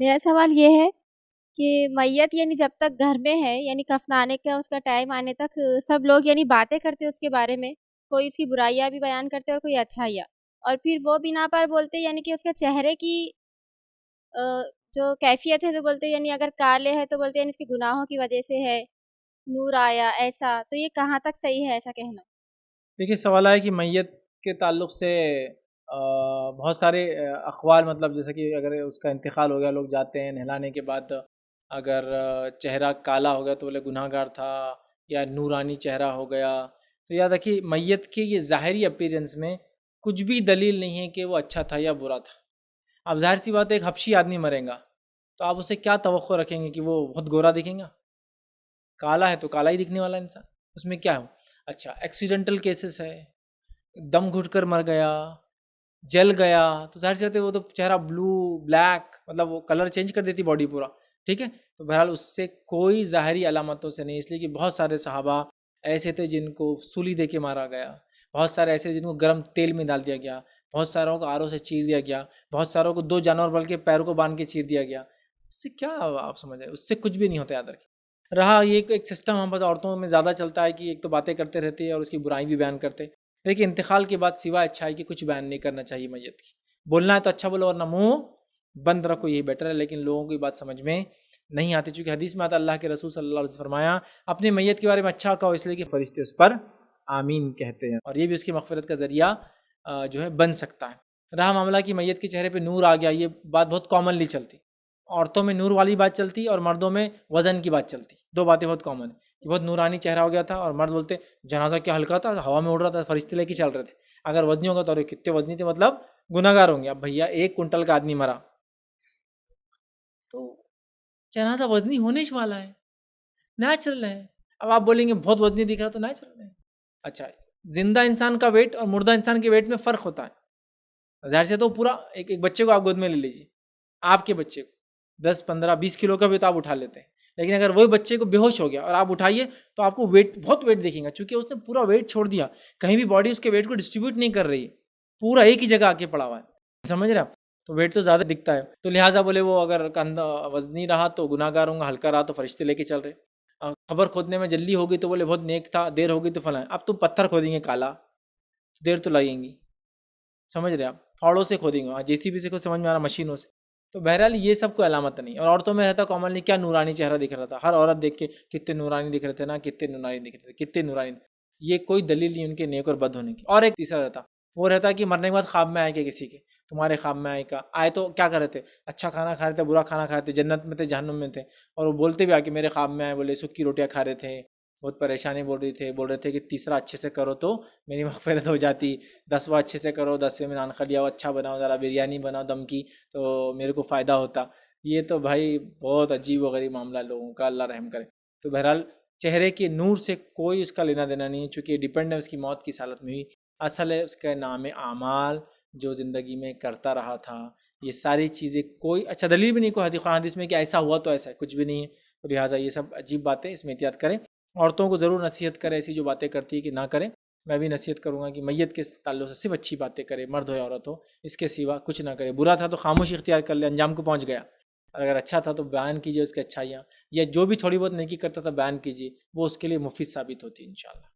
میرا سوال یہ ہے کہ میت یعنی جب تک گھر میں ہے، یعنی کفنانے کا اس کا ٹائم آنے تک سب لوگ یعنی باتیں کرتے اس کے بارے میں، کوئی اس کی برائیاں بھی بیان کرتے اور کوئی اچھائیاں، اور پھر وہ بنا پر بولتے یعنی کہ اس کے چہرے کی آ، جو کیفیت ہے تو بولتے یعنی اگر کالے ہے تو بولتے یعنی اس کے گناہوں کی وجہ سے ہے، نور آیا ایسا، تو یہ کہاں تک صحیح ہے ایسا کہنا؟ دیکھیے سوال ہے کہ میت کے تعلق سے بہت سارے اقوال، مطلب جیسے کہ اگر اس کا انتقال ہو گیا، لوگ جاتے ہیں نہلانے کے بعد، اگر چہرہ کالا ہو گیا تو بولے گناہ گار تھا، یا نورانی چہرہ ہو گیا، تو یاد رکھیے میت کے یہ ظاہری اپیرنس میں کچھ بھی دلیل نہیں ہے کہ وہ اچھا تھا یا برا تھا۔ اب ظاہر سی بات ہے، ایک حبشی آدمی مرے گا تو آپ اسے کیا توقع رکھیں گے کہ وہ بہت گورا دکھیں گا؟ کالا ہے تو کالا ہی دکھنے والا انسان، اس میں کیا ہے؟ اچھا ایکسیڈنٹل کیسز ہے، دم گھٹ کر مر گیا، جل گیا، تو ظاہر سی بات ہے وہ تو چہرہ بلو بلیک، مطلب وہ کلر چینج کر دیتی باڈی پورا، ٹھیک ہے؟ تو بہرحال اس سے کوئی ظاہری علامتوں سے نہیں، اس لیے کہ بہت سارے صحابہ ایسے تھے جن کو سولی دے کے مارا گیا، بہت سارے ایسے جن کو گرم تیل میں ڈال دیا گیا، بہت ساروں کو آروں سے چیر دیا گیا، بہت ساروں کو دو جانور بلکہ پیروں کو باندھ کے چیر دیا گیا۔ اس سے کیا آپ سمجھ رہے؟ اس سے کچھ بھی نہیں ہوتا، یاد رکھیں۔ رہا یہ ایک سسٹم ہم بس عورتوں میں زیادہ چلتا ہے کہ ایک تو باتیں کرتے رہتے ہیں اور اس کی برائی بھی بیان کرتے، لیکن انتقال کے بعد سوائے اچھائی کی کچھ بیان نہیں کرنا چاہیے میت کی۔ بولنا ہے تو اچھا بولو، ورنہ منہ بند رکھو، یہی بیٹر ہے۔ لیکن لوگوں کو یہ بات سمجھ میں نہیں آتی، چونکہ حدیث میں آتا اللہ کے رسول صلی اللہ علیہ وسلم فرمایا اپنی میت کے بارے میں اچھا کہو، اس لیے کہ فرشتے اس پر آمین کہتے ہیں، اور یہ بھی اس کی مغفرت کا ذریعہ جو ہے بن سکتا ہے۔ رہا معاملہ کہ میت کے چہرے پہ نور آ گیا، یہ بات بہت کامنلی چلتی، عورتوں میں نور والی بات چلتی اور مردوں میں وزن کی بات چلتی، دو باتیں بہت کامن ہیں کہ بہت نورانی چہرہ ہو گیا تھا، اور مرد بولتے جنازہ کیا ہلکا تھا، ہوا میں اڑ رہا تھا، فرشتے لے کے چل رہے تھے۔ اگر وزنی ہوگا تو کتنے وزنی تھے، مطلب گناہ گار ہوں گے۔ اب بھیا 1 کنٹل کا آدمی مرا تو جنازہ وزنی ہونے ہی والا ہے، نیچرل ہے۔ اب آپ بولیں گے بہت وزنی دکھ رہا تو نیچرل ہے۔ اچھا، زندہ انسان کا ویٹ اور مردہ انسان کے ویٹ میں فرق ہوتا ہے، ظاہر سے تو پورا ایک بچے کو آپ گود میں لے لیجیے، آپ کے بچے کو 10 15 20 کلو کا بھی تو آپ اٹھا لیتے ہیں، لیکن اگر وہی بچے کو بے ہوش ہو گیا اور آپ اٹھائیے تو آپ کو ویٹ بہت ویٹ دیکھیں گا، چونکہ اس نے پورا ویٹ چھوڑ دیا، کہیں بھی باڈی اس کے ویٹ کو ڈسٹریبیوٹ نہیں کر رہی ہے، پورا ایک ہی جگہ آ کے پڑا ہوا ہے، سمجھ رہے آپ؟ تو ویٹ تو زیادہ دکھتا ہے، تو لہٰذا بولے وہ اگر کندھا وزنی رہا تو گناہ گار ہوں گا، ہلکا رہا تو فرشتے لے کے چل رہے۔ خبر کھودنے میں جلدی ہوگی تو بولے بہت نیک تھا، دیر ہوگی تو فلاں۔ اب تم پتھر کھودیں گے کالا، دیر تو لگیں گی، سمجھ رہے آپ؟ پھاڑوں سے کھودیں گے، جے سی بی سے کھود، سمجھ میں آ رہا، مشینوں سے۔ تو بہرحال یہ سب کوئی علامت نہیں، اور عورتوں میں رہتا کامنلی کیا نورانی چہرہ دکھ رہا تھا، ہر عورت دیکھ کے کتنے نورانی دکھ رہے تھے نا، کتنے نورانی دکھ رہے تھے، کتنے نورانی، یہ کوئی دلیل نہیں ان کے نیک اور بد ہونے کی۔ اور ایک تیسرا رہتا، وہ رہتا کہ مرنے کے بعد خواب میں آئے کہ کسی کے، تمہارے خواب میں آئے کا آئے تو کیا کر رہے تھے، اچھا کھانا کھا رہے تھے، برا کھانا کھا رہے تھے، جنت میں تھے جہنم میں تھے، اور وہ بولتے بھی آ کے میرے خواب میں آئے، بولے سکی روٹیاں کھا رہے تھے، بہت پریشانی بول رہے تھے کہ تیسرا اچھے سے کرو تو میری مغفرت ہو جاتی، 10واں اچھے سے کرو، 10ویں میں نان خلیہ اچھا بناؤ، ذرا بریانی بناؤ دم کی تو میرے کو فائدہ ہوتا۔ یہ تو بھائی بہت عجیب و غریب معاملہ لوگوں کا، اللہ رحم کرے۔ تو بہرحال چہرے کے نور سے کوئی اس کا لینا دینا نہیں ہے، چونکہ ڈیپینڈ ہے اس کی موت کی حالت میں بھی، اصل ہے اس کا نام اعمال جو زندگی میں کرتا رہا تھا، یہ ساری چیزیں کوئی اچھا دلیل بھی نہیں، کوئی حدیث قرآن حدیث میں کہ ایسا ہوا تو ایسا ہے، کچھ بھی نہیں ہے۔ تو لہٰذا یہ سب عجیب باتیں، اس میں احتیاط کریں، عورتوں کو ضرور نصیحت کریں ایسی جو باتیں کرتی ہے کہ نہ کریں۔ میں بھی نصیحت کروں گا کہ میت کے تعلق سے صرف اچھی باتیں کرے، مرد ہو یا عورت ہو، اس کے سوا کچھ نہ کرے۔ برا تھا تو خاموشی اختیار کر لے، انجام کو پہنچ گیا، اور اگر اچھا تھا تو بیان کیجیے اس کی اچھائیاں، یا جو بھی تھوڑی بہت نیکی کرتا تھا بیان کیجیے، وہ اس کے لیے مفید ثابت ہوتی ہے انشاءاللہ۔